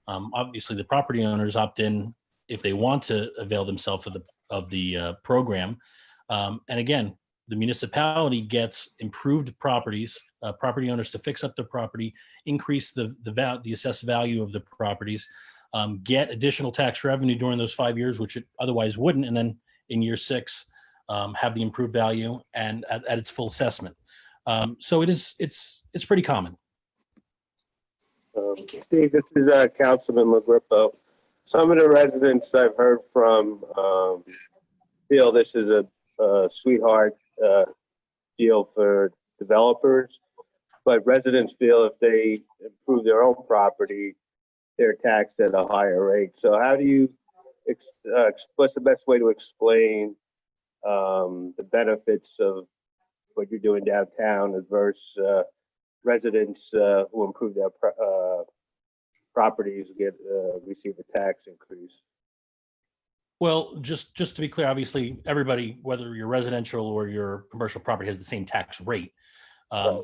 Obviously, the property owners opt in if they want to avail themselves of the program. And again, the municipality gets improved properties, property owners to fix up their property, increase the assessed value of the properties, get additional tax revenue during those 5 years, which it otherwise wouldn't, and then in year 6, have the improved value and at its full assessment. So it's pretty common. Thank you. Steve, this is Councilman LaGrippo. Some of the residents I've heard from feel this is a sweetheart deal for developers, but residents feel if they improve their own property, they're taxed at a higher rate. So how do you, what's the best way to explain the benefits of what you're doing downtown versus residents who improve their properties receive a tax increase? Well, just to be clear, obviously, everybody, whether you're residential or your commercial property, has the same tax rate. Right.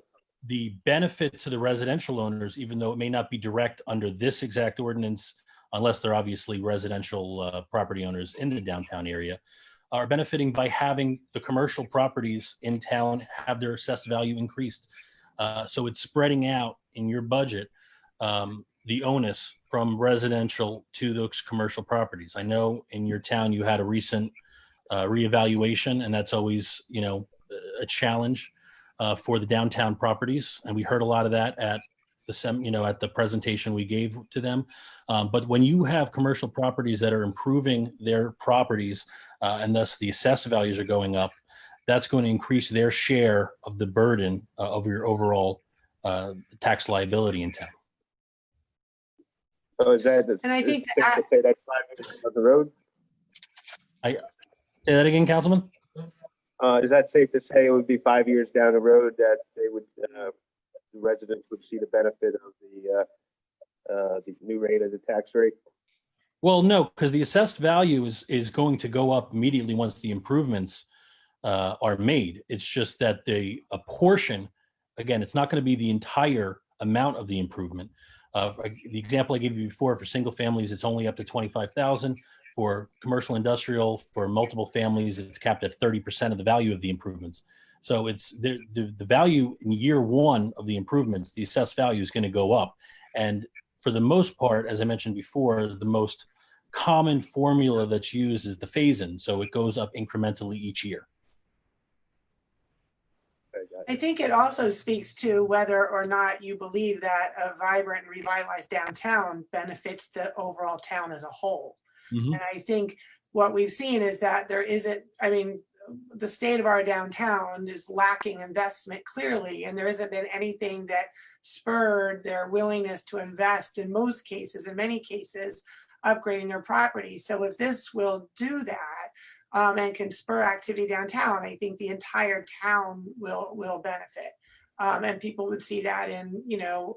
The benefit to the residential owners, even though it may not be direct under this exact ordinance, unless they're obviously residential property owners in the downtown area, are benefiting by having the commercial properties in town have their assessed value increased. So it's spreading out in your budget the onus from residential to those commercial properties. I know in your town you had a recent reevaluation, and that's always, a challenge for the downtown properties. And we heard a lot of that at at the presentation we gave to them. But when you have commercial properties that are improving their properties and thus the assessed values are going up, that's going to increase their share of the burden of your overall tax liability in town. So is that, And I think safe to say that's 5 years down the road? Say that again, Councilman? Is that safe to say it would be 5 years down the road that they would, the residents would see the benefit of the new rate of the tax rate? Well, no, because the assessed value is going to go up immediately once the improvements are made. It's just that a portion, again, it's not going to be the entire amount of the improvement. The example I gave you before, for single families, it's only up to 25,000. For commercial industrial, for multiple families, it's capped at 30% of the value of the improvements. So it's the value in year 1 of the improvements, the assessed value is going to go up. And for the most part, as I mentioned before, the most common formula that's used is the phase-in. So it goes up incrementally each year. I think it also speaks to whether or not you believe that a vibrant and revitalized downtown benefits the overall town as a whole. Mm-hmm. And I think what we've seen is that there isn't, the state of our downtown is lacking investment clearly, and there hasn't been anything that spurred their willingness to invest in many cases, upgrading their property. So if this will do that, and can spur activity downtown, I think the entire town will benefit. And people would see that in,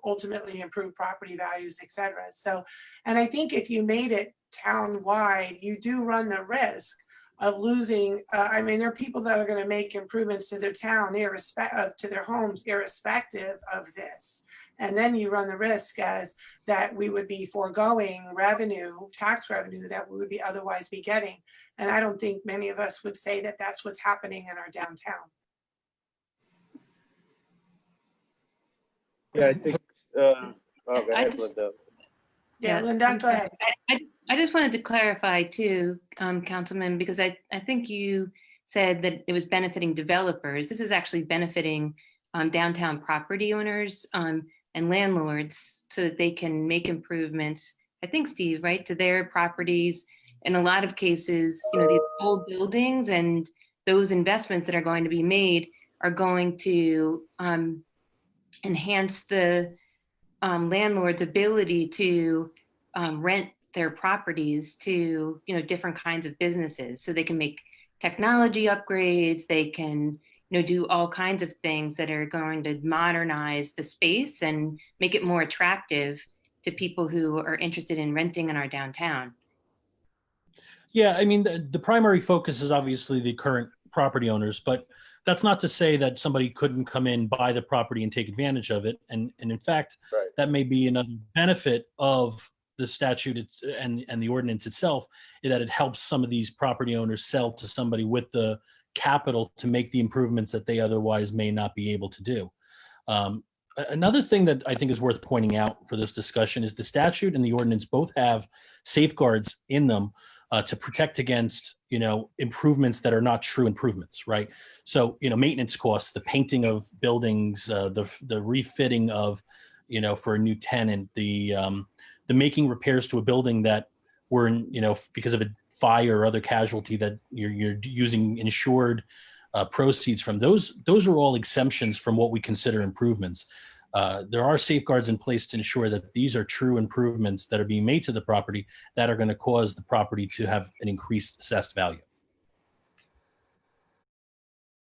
ultimately improve property values, et cetera. So, and I think if you made it town-wide, you do run the risk of losing, there are people that are gonna make improvements to their town, to their homes, irrespective of this. And then you run the risk as that we would be foregoing revenue, tax revenue that we would be otherwise be getting. And I don't think many of us would say that that's what's happening in our downtown. Yeah, I think, go ahead, Linda. Yeah, Linda, go ahead. I just wanted to clarify too, Councilman, because I think you said that it was benefiting developers. This is actually benefiting downtown property owners and landlords so that they can make improvements, I think, Steve, right, to their properties. In a lot of cases, these old buildings and those investments that are going to be made are going to enhance the landlord's ability to rent their properties to different kinds of businesses. So they can make technology upgrades, they can do all kinds of things that are going to modernize the space and make it more attractive to people who are interested in renting in our downtown. Yeah, the primary focus is obviously the current property owners, but that's not to say that somebody couldn't come in, buy the property and take advantage of it. And in fact, right, that may be another benefit of the statute and the ordinance itself is that it helps some of these property owners sell to somebody with the capital to make the improvements that they otherwise may not be able to do. Another thing that I think is worth pointing out for this discussion is the statute and the ordinance both have safeguards in them to protect against, improvements that are not true improvements, right? So, maintenance costs, the painting of buildings, the refitting of, for a new tenant, the making repairs to a building that were, because of a fire or other casualty that you're using insured proceeds from. Those are all exemptions from what we consider improvements. There are safeguards in place to ensure that these are true improvements that are being made to the property that are going to cause the property to have an increased assessed value.